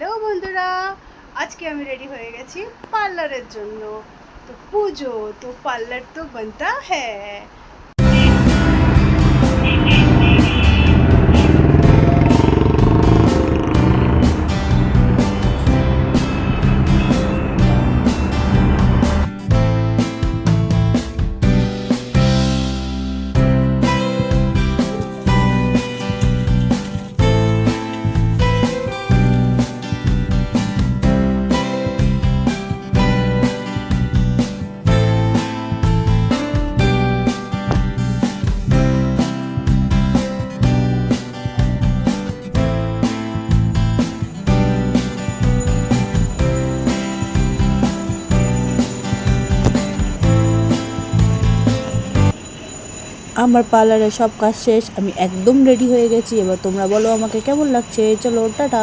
Hello বন্ধুরা, আজকে আমি রেডি হয়ে গেছি পার্লারের জন্য। তো পুজো, তো পার্লার তো বানতা হ্যায়। আমার পার্লারের সব কাজ শেষ, আমি একদম রেডি হয়ে গেছি। এবার তোমরা বলো আমাকে কেমন লাগছে। চলো টাটা।